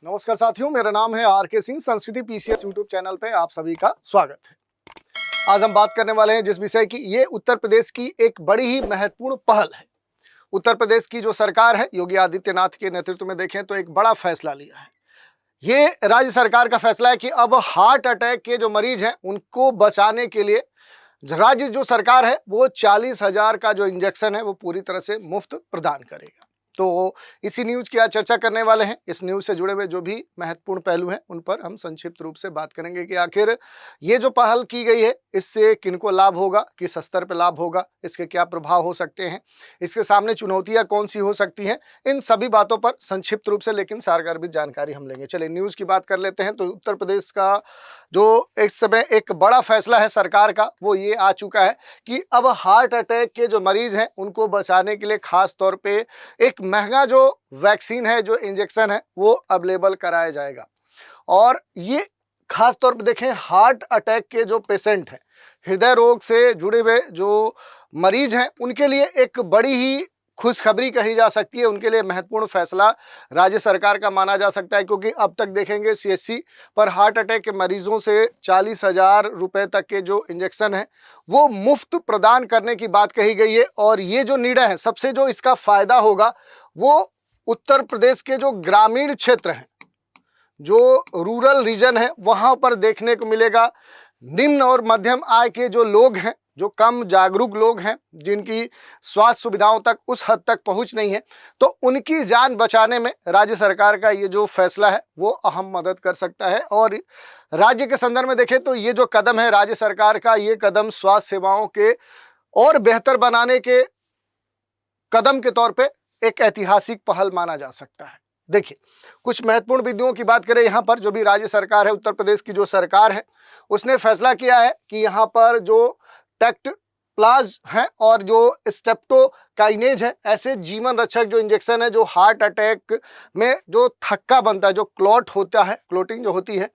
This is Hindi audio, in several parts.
नमस्कार साथियों, मेरा नाम है आर के सिंह। संस्कृति पीसीएस यूट्यूब चैनल पे आप सभी का स्वागत है। आज हम बात करने वाले हैं जिस विषय की, ये उत्तर प्रदेश की एक बड़ी ही महत्वपूर्ण पहल है। उत्तर प्रदेश की जो सरकार है, योगी आदित्यनाथ के नेतृत्व में देखें तो एक बड़ा फैसला लिया है। ये राज्य सरकार का फैसला है कि अब हार्ट अटैक के जो मरीज हैं उनको बचाने के लिए राज्य जो सरकार है वो 40,000 का जो इंजेक्शन है वो पूरी तरह से मुफ्त प्रदान करेगा। तो इसी न्यूज़ की आज चर्चा करने वाले हैं। इस न्यूज़ से जुड़े हुए जो भी महत्वपूर्ण पहलू हैं उन पर हम संक्षिप्त रूप से बात करेंगे कि आखिर ये जो पहल की गई है इससे किनको लाभ होगा, किस स्तर पर लाभ होगा, इसके क्या प्रभाव हो सकते हैं, इसके सामने चुनौतियां कौन सी हो सकती हैं। इन सभी बातों पर संक्षिप्त रूप से लेकिन सारगर्भित जानकारी हम लेंगे। चलिए न्यूज़ की बात कर लेते हैं। तो उत्तर प्रदेश का जो इस समय एक बड़ा फैसला है सरकार का वो ये आ चुका है कि अब हार्ट अटैक के जो मरीज हैं उनको बचाने के लिए खास तौर पे एक महंगा जो वैक्सीन है, जो इंजेक्शन है वो अवेलेबल कराया जाएगा। और ये खास तौर पे देखें, हार्ट अटैक के जो पेशेंट हैं, हृदय रोग से जुड़े हुए जो मरीज हैं, उनके लिए एक बड़ी ही खुशखबरी कही जा सकती है। उनके लिए महत्वपूर्ण फैसला राज्य सरकार का माना जा सकता है, क्योंकि अब तक देखेंगे सीएचसी पर हार्ट अटैक के मरीजों से 40,000 रुपये तक के जो इंजेक्शन है वो मुफ्त प्रदान करने की बात कही गई है। और ये जो निर्णय है, सबसे जो इसका फायदा होगा वो उत्तर प्रदेश के जो ग्रामीण क्षेत्र हैं, जो रूरल रीजन है, वहाँ पर देखने को मिलेगा। निम्न और मध्यम आय के जो लोग हैं, जो कम जागरूक लोग हैं, जिनकी स्वास्थ्य सुविधाओं तक उस हद तक पहुंच नहीं है, तो उनकी जान बचाने में राज्य सरकार का ये जो फैसला है वो अहम मदद कर सकता है। और राज्य के संदर्भ में देखें तो ये जो कदम है राज्य सरकार का, ये कदम स्वास्थ्य सेवाओं के और बेहतर बनाने के कदम के तौर पे एक ऐतिहासिक पहल माना जा सकता है। देखिए, कुछ महत्वपूर्ण बिंदुओं की बात करें यहाँ पर, जो भी राज्य सरकार है, उत्तर प्रदेश की जो सरकार है, उसने फैसला किया है कि यहाँ पर जो टेक्ट प्लाज है और जो स्टेप्टोकाइनेज है, ऐसे जीवन रक्षक जो इंजेक्शन है, जो हार्ट अटैक में जो थक्का बनता है, जो क्लॉट होता है, क्लोटिंग जो होती है,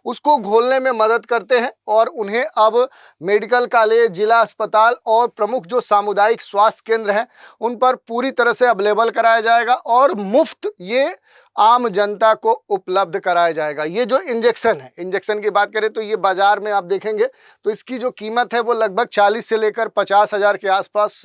उसको घोलने में मदद करते हैं। और उन्हें अब मेडिकल कॉलेज, जिला अस्पताल और प्रमुख जो सामुदायिक स्वास्थ्य केंद्र हैं उन पर पूरी तरह से अवेलेबल कराया जाएगा और मुफ्त ये आम जनता को उपलब्ध कराया जाएगा। ये जो इंजेक्शन है, इंजेक्शन की बात करें तो ये बाजार में आप देखेंगे तो इसकी जो कीमत है वो लगभग 40 से लेकर 50,000 के आसपास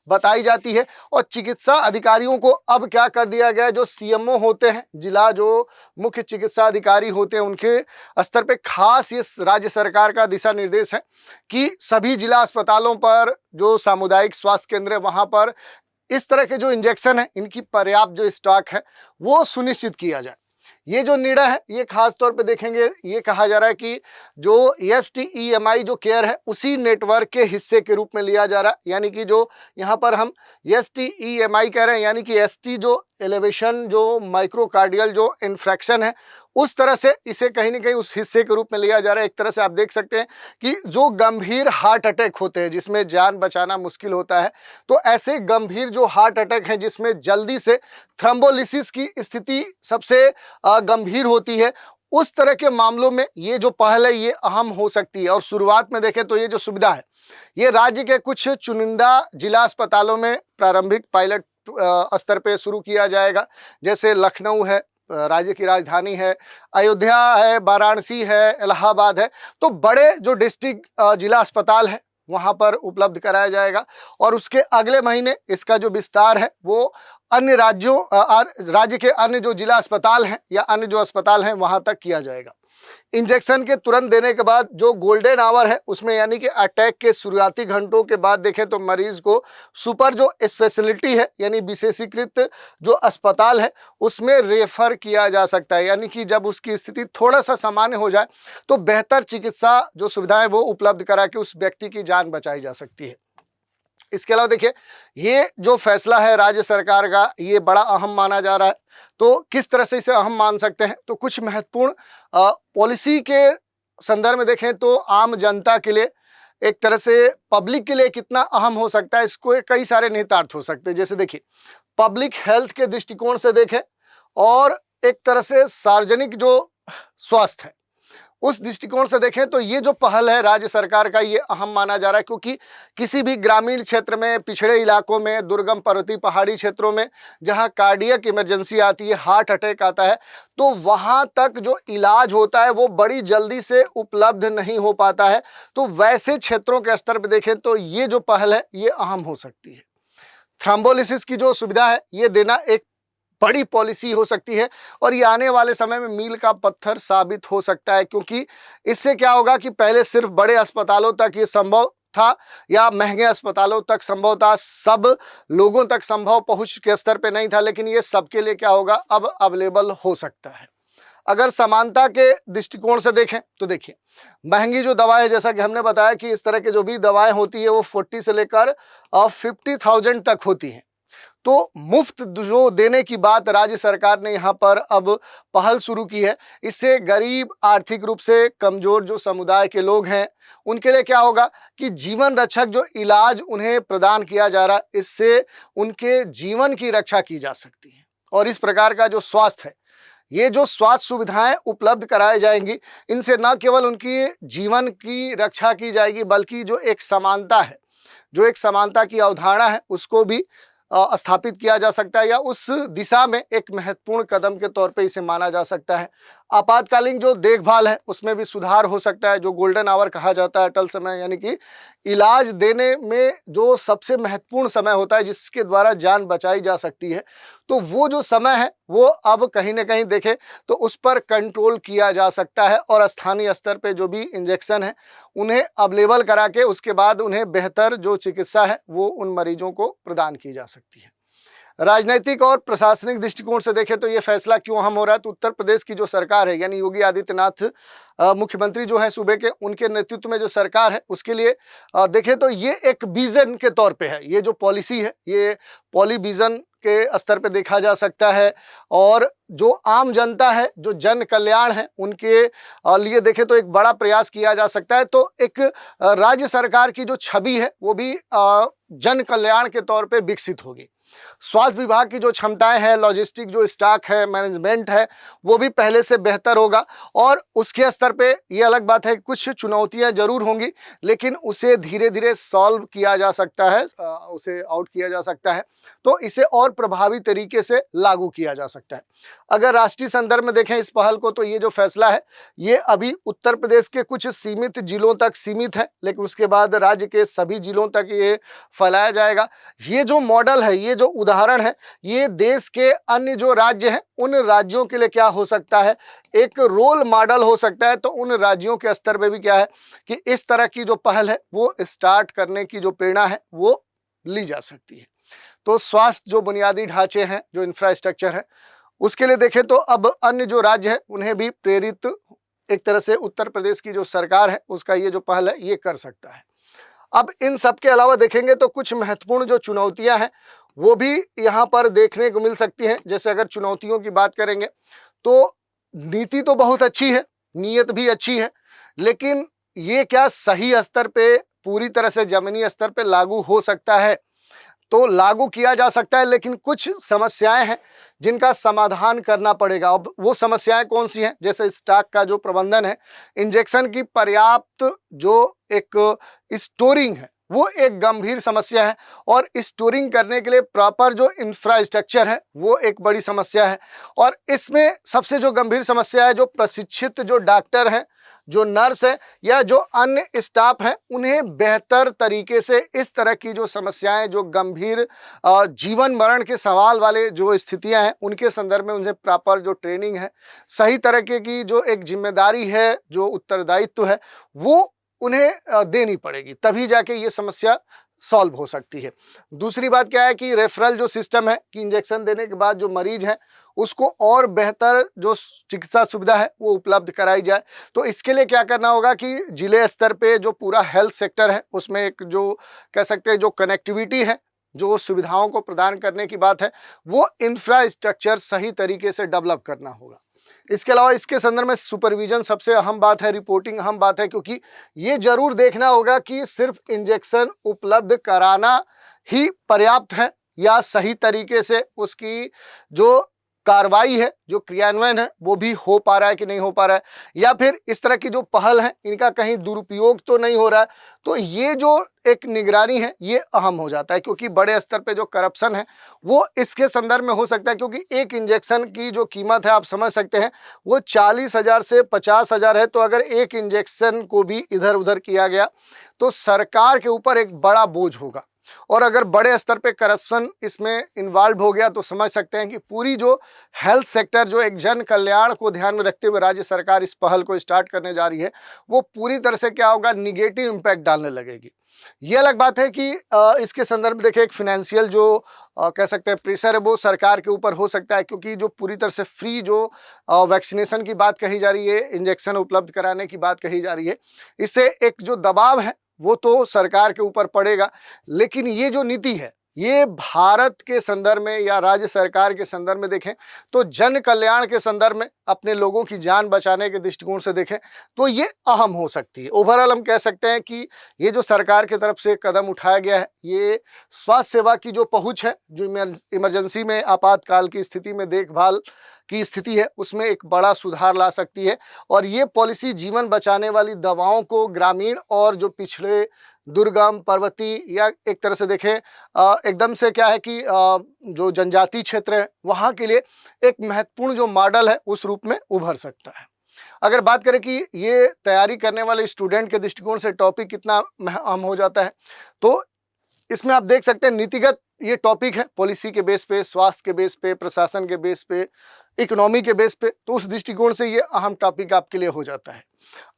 बताई जाती है। और चिकित्सा अधिकारियों को अब क्या कर दिया गया है, जो सीएमओ होते हैं, जिला जो मुख्य चिकित्सा अधिकारी होते हैं, उनके स्तर पे खास ये राज्य सरकार का दिशा निर्देश है कि सभी जिला अस्पतालों पर जो सामुदायिक स्वास्थ्य केंद्र है वहाँ पर इस तरह के जो इंजेक्शन है इनकी पर्याप्त जो स्टॉक है वो सुनिश्चित किया जाए। ये जो निर्णय है ये खास तौर पे देखेंगे, ये कहा जा रहा है कि जो STEMI जो केयर है उसी नेटवर्क के हिस्से के रूप में लिया जा रहा है। यानी कि जो यहाँ पर हम STEMI कह रहे हैं, यानी कि ST जो एलिवेशन, जो माइक्रोकार्डियल जो इन्फ्रैक्शन है, उस तरह से इसे कहीं ना कहीं उस हिस्से के रूप में लिया जा रहा है। एक तरह से आप देख सकते हैं कि जो गंभीर हार्ट अटैक होते हैं जिसमें जान बचाना मुश्किल होता है, तो ऐसे गंभीर जो हार्ट अटैक हैं जिसमें जल्दी से थ्रोम्बोलिसिस की स्थिति सबसे गंभीर होती है, उस तरह के मामलों में ये जो पहल है ये अहम हो सकती है। और शुरुआत में देखें तो ये जो सुविधा है ये राज्य के कुछ चुनिंदा जिला अस्पतालों में प्रारंभिक पायलट स्तर पे शुरू किया जाएगा। जैसे लखनऊ है, राज्य की राजधानी है, अयोध्या है, वाराणसी है, इलाहाबाद है, तो बड़े जो डिस्ट्रिक्ट जिला अस्पताल है वहाँ पर उपलब्ध कराया जाएगा। और उसके अगले महीने इसका जो विस्तार है वो अन्य राज्यों राज्य के अन्य जो जिला अस्पताल हैं या अन्य जो अस्पताल हैं वहाँ तक किया जाएगा। इंजेक्शन के तुरंत देने के बाद जो गोल्डन आवर है उसमें, यानी कि अटैक के शुरुआती घंटों के बाद देखें तो मरीज को सुपर जो स्पेशलिटी है यानी विशेषीकृत जो अस्पताल है उसमें रेफर किया जा सकता है। यानी कि जब उसकी स्थिति थोड़ा सा सामान्य हो जाए तो बेहतर चिकित्सा जो सुविधाएं वो उपलब्ध करा के उस व्यक्ति की जान बचाई जा सकती है। इसके अलावा देखिए, ये जो फैसला है राज्य सरकार का ये बड़ा अहम माना जा रहा है। तो किस तरह से इसे अहम मान सकते हैं, तो कुछ महत्वपूर्ण पॉलिसी के संदर्भ में देखें तो आम जनता के लिए, एक तरह से पब्लिक के लिए कितना अहम हो सकता है, इसको कई सारे निहितार्थ हो सकते हैं। जैसे देखिए, पब्लिक हेल्थ के दृष्टिकोण से देखें और एक तरह से सार्वजनिक जो स्वास्थ्य है उस दृष्टिकोण से देखें तो ये जो पहल है राज्य सरकार का, ये अहम माना जा रहा है, क्योंकि किसी भी ग्रामीण क्षेत्र में, पिछड़े इलाकों में, दुर्गम पर्वतीय पहाड़ी क्षेत्रों में जहां कार्डियक इमरजेंसी आती है, हार्ट अटैक आता है, तो वहां तक जो इलाज होता है वो बड़ी जल्दी से उपलब्ध नहीं हो पाता है। तो वैसे क्षेत्रों के स्तर पर देखें तो ये जो पहल है ये अहम हो सकती है। थ्रोम्बोलिसिस की जो सुविधा है ये देना एक बड़ी पॉलिसी हो सकती है और ये आने वाले समय में मील का पत्थर साबित हो सकता है, क्योंकि इससे क्या होगा कि पहले सिर्फ बड़े अस्पतालों तक ये संभव था या महंगे अस्पतालों तक संभव था, सब लोगों तक संभव पहुंच के स्तर पे नहीं था, लेकिन ये सबके लिए क्या होगा, अब अवेलेबल हो सकता है। अगर समानता के दृष्टिकोण से देखें तो देखिए, महंगी जो दवाएं, जैसा कि हमने बताया कि इस तरह की जो भी दवाएं होती है वो 40 से लेकर 50,000 तक होती हैं। तो मुफ्त जो देने की बात राज्य सरकार ने यहाँ पर अब पहल शुरू की है। इससे गरीब, आर्थिक रूप से कमजोर जो समुदाय के लोग हैं उनके लिए क्या होगा कि जीवन रक्षक जो इलाज उन्हें प्रदान किया जा रहा है, इससे उनके जीवन की रक्षा की जा सकती है। और इस प्रकार का जो स्वास्थ्य है, ये जो स्वास्थ्य सुविधाएं उपलब्ध कराई जाएंगी, इनसे न केवल उनकी जीवन की रक्षा की जाएगी, बल्कि जो एक समानता है, जो एक समानता की अवधारणा है, उसको भी स्थापित किया जा सकता है, या उस दिशा में एक महत्वपूर्ण कदम के तौर पे इसे माना जा सकता है। आपातकालीन जो देखभाल है उसमें भी सुधार हो सकता है। जो गोल्डन आवर कहा जाता है, अटल समय, यानी कि इलाज देने में जो सबसे महत्वपूर्ण समय होता है जिसके द्वारा जान बचाई जा सकती है, तो वो जो समय है वो अब कहीं ना कहीं देखें तो उस पर कंट्रोल किया जा सकता है और स्थानीय स्तर पे जो भी इंजेक्शन है उन्हें अवेलेबल करा के उसके बाद उन्हें बेहतर जो चिकित्सा है वो उन मरीजों को प्रदान की जा सकती है। राजनीतिक और प्रशासनिक दृष्टिकोण से देखें तो ये फैसला क्यों अहम हो रहा है, तो उत्तर प्रदेश की जो सरकार है, यानी योगी आदित्यनाथ मुख्यमंत्री जो है सूबे के, उनके नेतृत्व में जो सरकार है उसके लिए देखें तो ये एक विजन के तौर पे है। ये जो पॉलिसी है ये पॉली विजन के स्तर पे देखा जा सकता है, और जो आम जनता है, जो जन कल्याण है, उनके लिए देखें तो एक बड़ा प्रयास किया जा सकता है। तो एक राज्य सरकार की जो छवि है वो भी जन कल्याण के तौर पे विकसित होगी। स्वास्थ्य विभाग की जो क्षमताएं हैं, लॉजिस्टिक जो स्टॉक है, मैनेजमेंट है, वो भी पहले से बेहतर होगा। और उसके स्तर पे ये अलग बात है, कुछ चुनौतियां जरूर होंगी, लेकिन उसे धीरे धीरे सॉल्व किया जा सकता है, उसे आउट किया जा सकता है, तो इसे और प्रभावी तरीके से लागू किया जा सकता है। अगर राष्ट्रीय संदर्भ में देखें इस पहल को, तो ये जो फैसला है ये अभी उत्तर प्रदेश के कुछ सीमित जिलों तक सीमित है, लेकिन उसके बाद राज्य के सभी जिलों तक ये फैलाया जाएगा। ये जो मॉडल है, ये जो उदाहरण है, ये देश के अन्य जो राज्य हैं उन राज्यों के लिए क्या हो सकता है, एक रोल मॉडल हो सकता है। तो उन राज्यों के स्तर पे भी क्या है कि इस तरह की जो पहल है वो स्टार्ट करने की जो प्रेरणा है वो ली जा सकती है। तो स्वास्थ्य जो बुनियादी ढांचे हैं, जो इंफ्रास्ट्रक्चर है, उसके लिए देखें तो अब अन्य जो राज्य है उन्हें भी प्रेरित एक तरह से उत्तर प्रदेश की जो सरकार है उसका ये जो पहल है ये कर सकता है। अब इन सब के अलावा देखेंगे तो कुछ महत्वपूर्ण जो चुनौतियां हैं वो भी यहाँ पर देखने को मिल सकती हैं। जैसे अगर चुनौतियों की बात करेंगे तो नीति तो बहुत अच्छी है, नीयत भी अच्छी है, लेकिन ये क्या सही स्तर पे, पूरी तरह से जमीनी स्तर पे लागू हो सकता है? तो लागू किया जा सकता है, लेकिन कुछ समस्याएं हैं जिनका समाधान करना पड़ेगा। अब वो समस्याएं कौन सी हैं? जैसे स्टॉक का जो प्रबंधन है, इंजेक्शन की पर्याप्त जो एक स्टोरिंग है वो एक गंभीर समस्या है, और स्टोरिंग करने के लिए प्रॉपर जो इंफ्रास्ट्रक्चर है वो एक बड़ी समस्या है। और इसमें सबसे जो गंभीर समस्या है, जो प्रशिक्षित जो डॉक्टर हैं, जो नर्स है, या जो अन्य स्टाफ है, उन्हें बेहतर तरीके से इस तरह की जो समस्याएं, जो गंभीर जीवन मरण के सवाल वाले जो स्थितियां हैं उनके संदर्भ में उन्हें प्रॉपर जो ट्रेनिंग है, सही तरीके की जो एक जिम्मेदारी है, जो उत्तरदायित्व है, वो उन्हें देनी पड़ेगी, तभी जाके ये समस्या सॉल्व हो सकती है। दूसरी बात क्या है कि रेफरल जो सिस्टम है, कि इंजेक्शन देने के बाद जो मरीज है उसको और बेहतर जो चिकित्सा सुविधा है वो उपलब्ध कराई जाए। तो इसके लिए क्या करना होगा कि जिले स्तर पे जो पूरा हेल्थ सेक्टर है उसमें एक जो कह सकते हैं जो कनेक्टिविटी है, जो सुविधाओं को प्रदान करने की बात है, वो इंफ्रास्ट्रक्चर सही तरीके से डेवलप करना होगा। इसके अलावा इसके संदर्भ में सुपरविजन सबसे अहम बात है, रिपोर्टिंग अहम बात है, क्योंकि ये जरूर देखना होगा कि सिर्फ इंजेक्शन उपलब्ध कराना ही पर्याप्त है या सही तरीके से उसकी जो कार्रवाई है, जो क्रियान्वयन है, वो भी हो पा रहा है कि नहीं हो पा रहा है, या फिर इस तरह की जो पहल है इनका कहीं दुरुपयोग तो नहीं हो रहा है। तो ये जो एक निगरानी है ये अहम हो जाता है, क्योंकि बड़े स्तर पे जो करप्शन है वो इसके संदर्भ में हो सकता है, क्योंकि एक इंजेक्शन की जो कीमत है आप समझ सकते हैं वो 40,000 से 50,000 है। तो अगर एक इंजेक्शन को भी इधर उधर किया गया तो सरकार के ऊपर एक बड़ा बोझ होगा, और अगर बड़े स्तर पे करप्शन इसमें इन्वॉल्व हो गया तो समझ सकते हैं कि पूरी जो हेल्थ सेक्टर, जो एक जन कल्याण को ध्यान में रखते हुए राज्य सरकार इस पहल को स्टार्ट करने जा रही है, वो पूरी तरह से क्या होगा, निगेटिव इम्पैक्ट डालने लगेगी। ये अलग बात है कि इसके संदर्भ में देखिए एक फिनेंशियल जो कह सकते हैं प्रेशर है वो सरकार के ऊपर हो सकता है, क्योंकि जो पूरी तरह से फ्री जो वैक्सीनेशन की बात कही जा रही है, इंजेक्शन उपलब्ध कराने की बात कही जा रही है, इससे एक जो दबाव है वो तो सरकार के ऊपर पड़ेगा। लेकिन ये जो नीति है ये भारत के संदर्भ में या राज्य सरकार के संदर्भ में देखें तो जन कल्याण के संदर्भ में, अपने लोगों की जान बचाने के दृष्टिकोण से देखें तो ये अहम हो सकती है। ओवरऑल हम कह सकते हैं कि ये जो सरकार की तरफ से कदम उठाया गया है, ये स्वास्थ्य सेवा की जो पहुंच है, जो इमरजेंसी में आपातकाल की स्थिति में देखभाल की स्थिति है, उसमें एक बड़ा सुधार ला सकती है। और ये पॉलिसी जीवन बचाने वाली दवाओं को ग्रामीण और जो पिछड़े, दुर्गम, पर्वतीय या एक तरह से देखें एकदम से क्या है कि जो जनजातीय क्षेत्र है वहाँ के लिए एक महत्वपूर्ण जो मॉडल है उस रूप में उभर सकता है। अगर बात करें कि ये तैयारी करने वाले स्टूडेंट के दृष्टिकोण से टॉपिक कितना अहम हो जाता है, तो इसमें आप देख सकते हैं नीतिगत ये टॉपिक है, पॉलिसी के बेस पे, स्वास्थ्य के बेस पे, प्रशासन के बेस पे, इकोनॉमी के बेस पे, तो उस दृष्टिकोण से ये अहम टॉपिक आपके लिए हो जाता है।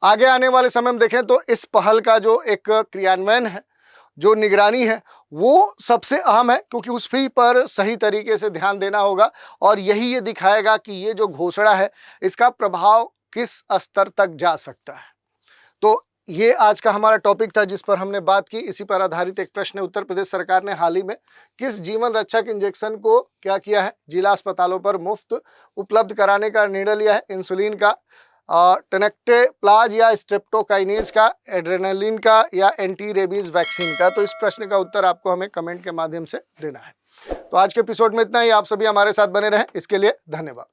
आगे आने वाले समय में देखें तो इस पहल का जो एक क्रियान्वयन है, जो निगरानी है, वो सबसे अहम है, क्योंकि उस पर सही तरीके से ध्यान देना होगा और यही ये दिखाएगा कि ये जो घोषणा है इसका प्रभाव किस स्तर तक जा सकता है। तो ये आज का हमारा टॉपिक था जिस पर हमने बात की। इसी पर आधारित एक प्रश्न है, उत्तर प्रदेश सरकार ने हाल ही में किस जीवन रक्षक इंजेक्शन को क्या किया है, जिला अस्पतालों पर मुफ्त उपलब्ध कराने का निर्णय लिया है? इंसुलिन का, टेनेक्टेप्लाज या स्ट्रेप्टोकाइनेज का, एड्रेनालिन का या एंटी रेबीज वैक्सीन का? तो इस प्रश्न का उत्तर आपको हमें कमेंट के माध्यम से देना है। तो आज के एपिसोड में इतना ही। आप सभी हमारे साथ बने रहें, इसके लिए धन्यवाद।